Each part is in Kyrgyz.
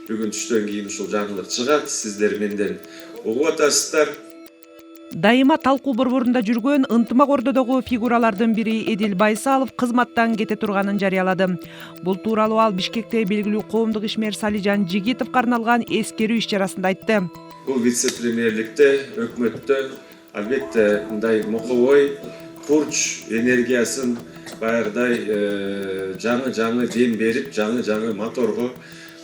бүгүн түштөн кийин ушул жаңылык чыгат, сиздер менден угуп атасыздар. Дайыма талкуу борборунда жүргөн ынтымак ордодогу фигуралардын бири Эдил Байсалов кызматтан кете турганын жарыялады. Бул тууралуу ал Бишкекте белгилүү коомдук ишмер Салижан Жигитовго арналган эскерүү иш-чарасында айтты. Бул вице-премьерликте, өкмөттө албетте мындай мокобой курч энергиясын баягыдай жаңы дем берип, жаңы моторго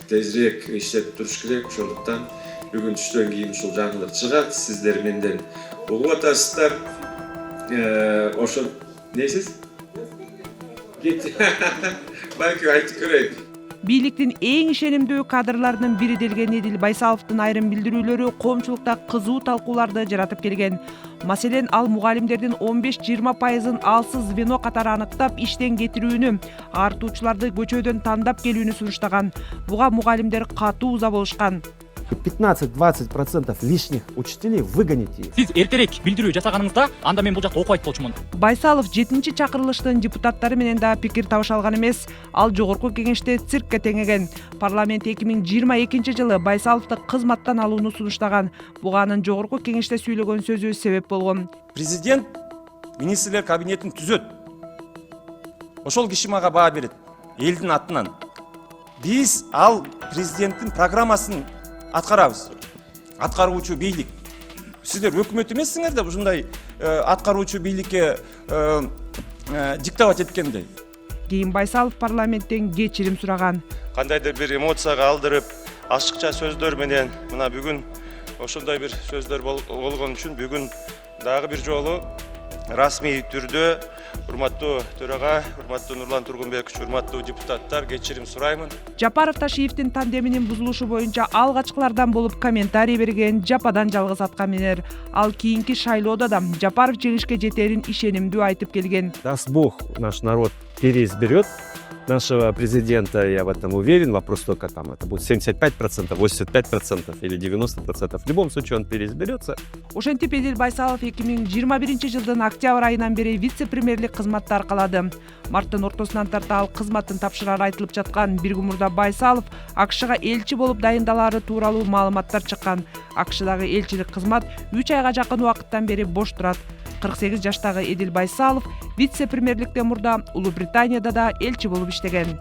тезирээк иштеп туруш керек. Ошондуктан бүгүн түштөн кийин ушул жаңылык чыгат, сиздер менден угуп атасыздар. Ошо несиз? Балки айтып көрөйүн. Бийликтин эң ишенимдүү кадрларынын бири делген Эдил Байсаловдун айрым билдирүүлөрү коомчулукта кызуу талкууларды жаратып келген. Маселен, ал мугалимдердин 15-20%-ын алсыз звено катары аныктап иштен кетирүүнү, артуучуларды көчөдөн тандап келүүнү сунуштаган. Буга мугалимдер катуу ыза болушкан. 15-20% лишних учителей выгоните. Сиз эртерээк билдирүү жасаганыңызда, анда мен бул жакта окубайт болчумун. Байсалов 7-чи чакырылыштын депутаттары менен да пикир табыша алган эмес. Ал жогорку кеңеште циркке теңеген. Парламент 2022-жылы Байсаловду кызматтан алууну сунуштаган. Буга анын жогорку кеңеште сүйлөгөн сөзү себеп болгон. Президент министрлер кабинетин түзөт. Ошол киши мага баа берет. Элдин атынан. Биз ал президенттин программасын аткарабыз. Аткаруучу бийлик. Сиздер өкмөт эмессиңер да ушундай аткаруучу бийликке диктовать эткендей. Кийин Байсалов парламенттен кечирим сураган. Кандайдыр бир эмоцияга алдырып, ашыкча сөздөр менен мына бүгүн ошондой бир сөздөр болгон үчүн бүгүн дагы бир жолу расмий түрдө урматтуу төрага, урматтуу Нурлан Тургунбекович, урматтуу депутаттар, кечирим сураймын. Жапаров Ташиевдин тандеминин бузулушу боюнча алгачкылардан болуп комментарий берген жападан жалгыз аткаминер. Ал кийинки шайлоодо да Жапаров жеңишке жетерин ишенимдүү айтып келген. Даст Бог, наш народ переизберет нашего президента, я в этом уверен. Вопрос только там, это будет 75%, 85% или 90%. В любом случае он переизберется. Ошентип Эдил Байсалов 2021-жылдын октябрь айынан бери вице-премьерлик кызматты аркалады. Марттын ортосунан тарта ал кызматын тапшырары айтылып жаткан. Бир күн мурда Байсалов АКШга элчи болуп дайындалары тууралуу маалыматтар чыккан. АКШдагы элчилик кызмат 3 айга жакын убакыттан бери бош турат. 48 жаштагы Эдил Байсалов вице-премьерликтен мурда Улуу Британияда да элчи болуп иштеген.